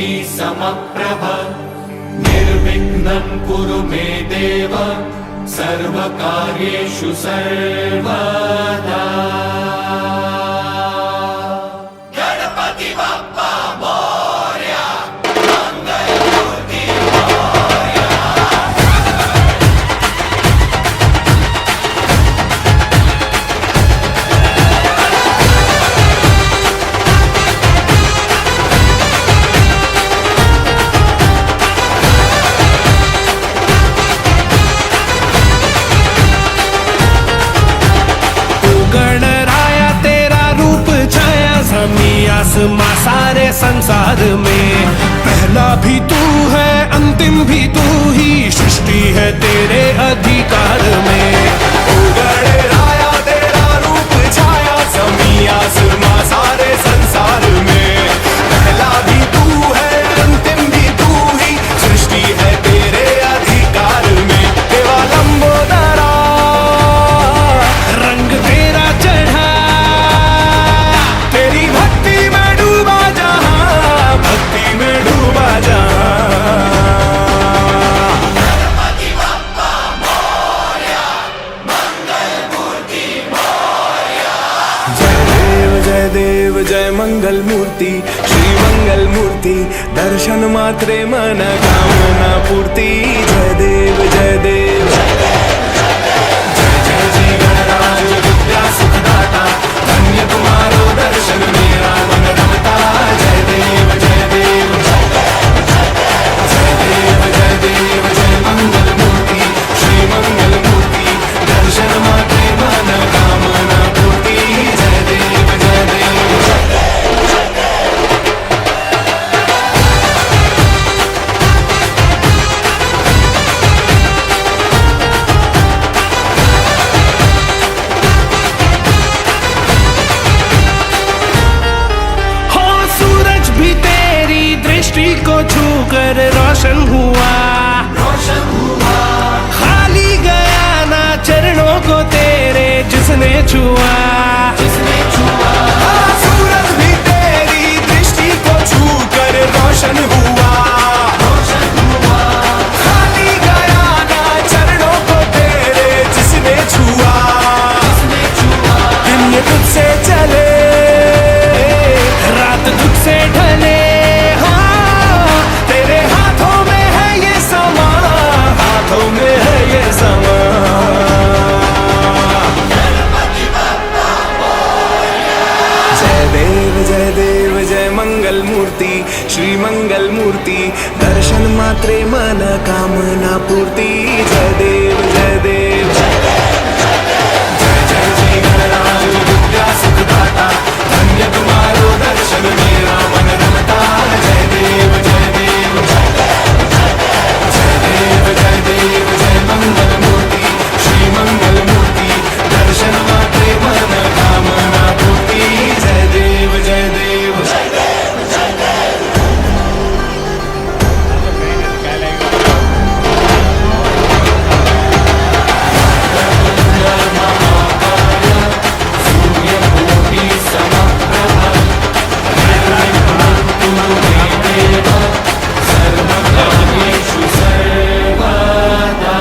कोटि समप्रभ निर्विघ्नं कुरु मे देव सर्वकार्येषु सर्वदा। गणपति बप्पा मोरया, मंगलमूर्ति मोरया। आसमां सारे संसार में पहला भी तू है अंतिम भी तू ही, सृष्टि है तेरे अधिकार में। ओ गणराया तेरा रूप छाया जमीं आसमां सारे संसार में, पहला भी तू है अंतिम भी तू ही, सृष्टि है तेरे अधिकार में। देवा लंबोदरा रंग तेरा चढ़ा, तेरी भक्ति में डूबा जहां, भक्ति में डूबा जहां। गणपति बप्पा मोरया, मंगलमूर्ति मोरया। जय देव जय मंगल मूर्ति, श्री मंगल मूर्ति, दर्शन मात्रे मन कामना पूर्ति। जय देव जय देव जय जय जी गणराज विद्या सुखदाता, धन्य तुम्हारो दर्शन मेरा मन रमता। जय देव जय देव जय देव जय मंगल मूर्ति, श्री मंगल मूर्ति, दर्शन मात्रे मन कामना पूर्ति। जय देव जय देव हो, सूरज भी तेरी दृष्टि को छूकर रोशन हुआ, रोशन हुआ, खाली गया ना चरणों को तेरे जिसने छुआ। जिसने छुआ। हाँ, सूरज भी तेरी दृष्टि को छूकर रोशन हुआ, रोशन हुआ, खाली गया ना चरणों को तेरे जिसने छुआ। जिसने छुआ। दिन ये तुझसे चले, रात तुझसे ढले, हाँ तेरे हाथों में है ये समा, हाथों में है ये समा। गणपति बप्पा मोरया। जय देव जय मंगल मूर्ति, श्री मंगल मूर्ति, दर्शन मात्रे मन कामना पूर्ति। जय देव जय देव जय जय जी गणराज विद्या सुखदाता, धन्य तुम्हारो दर्शन मेरा मन रमता। जय देव जय देव जय मंगल मूर्ति, श्री मंगल मूर्ति, दर्शन मात्रे मन कामना पूर्ति। जय देव जय देव सूर्यकोटि समप्रभ निर्विघ्नं कुरु मे देव सर्वकार्येषु सर्वदा।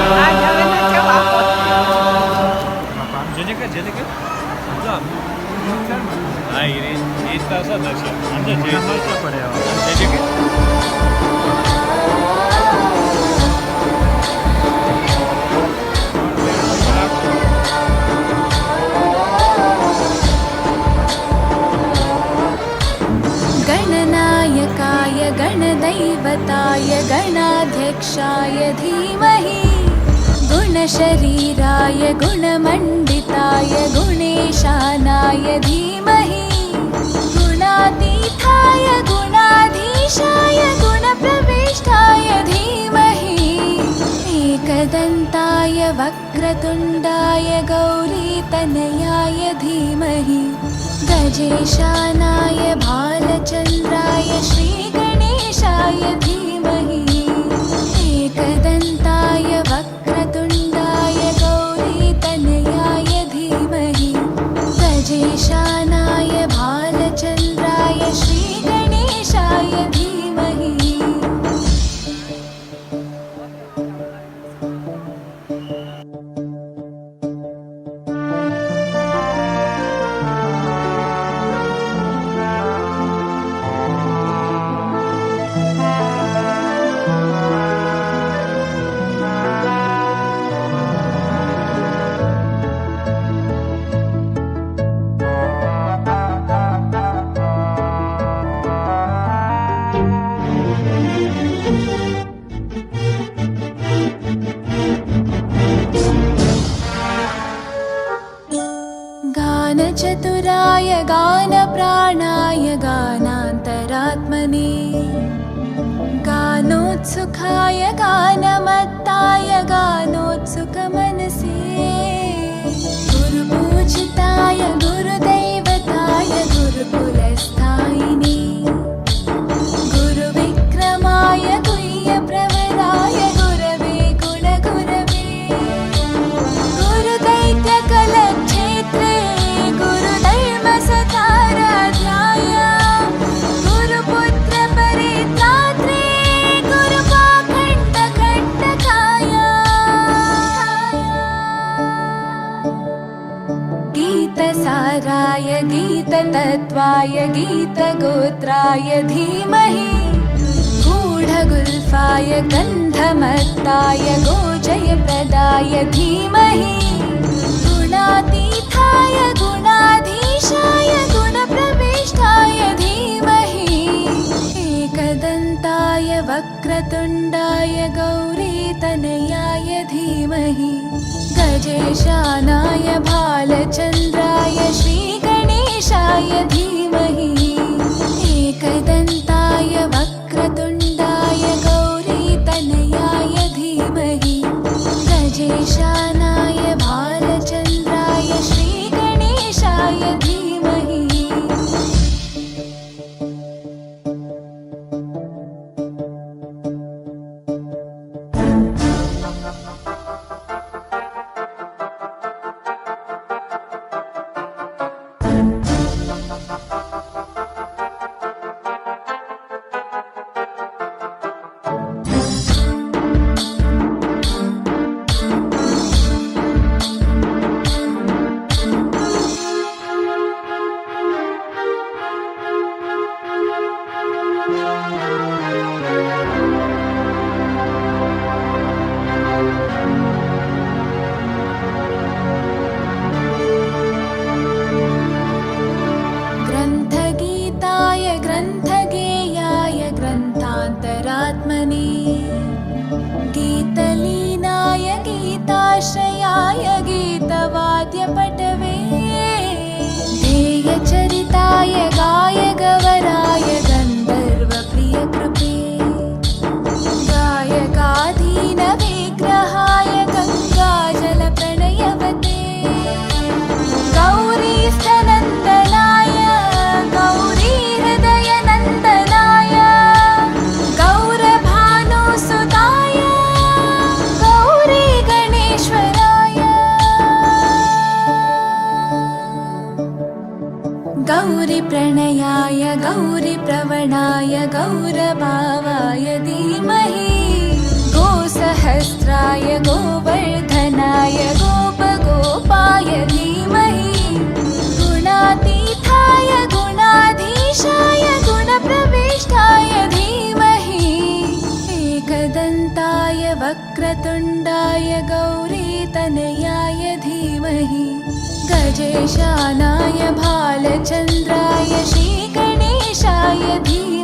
गणनायकाय गणदैवताय गणाध्यक्षाय धीमहि, गुणशरीराय गुणमण्डिताय गुणेशानाय धीमहि, गुणातीताय गुणाधीशाय गुणप्रविष्टाय धीमहि, एकदन्ताय वक्रतुण्डाय गौरीतनयाय धीमहि, गजेशानाय भालचन्द्राय श्रीगणेशाय धीमहि, एकदन्ताय वक्रतुण्डाय गौरीतनयाय धीमहि, गजेशानाय भालचन्द्राय श्रीगणेशाय धीमहि। गानचतुराय गानप्राणाय गानान्तरात्मने गानोत्सुकाय गानमत्ताय गानोत्सुकमनसे गुरुपूजिताय गुरुदैवताय गुरुकुलस्थायिने गुरुविक्रमाय गुह्यप्रवराय गुरवे गुणगुरवे गुरुदैत्यकलक्षेत्रे गुरुधर्मसकाराध्याय गुरुपुत्रपरित्रात्रे गुरुपाखण्डकण्टकाय गीतसाराय गीततत्त्वाय गीतगोत्राय धीमहि गूढगुल्फाय गन्धमत्ताय गोजयप्रदाय धीमहि गुणातीताय गुणाधीशाय गुणप्रविष्टाय धीमहि एकदन्ताय वक्रतुण्डाय गौरीतनयाय धीमहि गजेशानाय भालचन्द्राय श्रीगणेशाय धीमहि एकदन्ताय वक्रतुण्डाय गौरीतनयाय धीमहि गजेशानाय भालचन्द्राय श्रीगणेशाय धीमहि ग्रन्थगीताय ग्रन्थगेयाय ग्रन्थान्तरात्मने गीतलीनाय गीताश्रयाय गीतवाद्यपटवे ध्येयचरिताय गायगवराय गन्धर्वप्रियकृपे गायकाधीनविग्रहाय गङ्गाजलप्रणयवते गौरीस्थनन्दनाय गौरीहृदयनन्दनाय गौरभानुसुताय गौरीगणेश्वराय गौरीप्रणयाय गौरीप्रवणाय गौरभावाय धीमहि गोसहस्राय गोवर्धनाय गोपगोपाय धीमहि गुणातीताय गुणाधीशाय गुणप्रविष्टाय धीमहि एकदन्ताय वक्रतुण्डाय गौरीतनयाय धीमहि गजेशानाय भालचन्द्राय श्रीगणेशाय धीमहि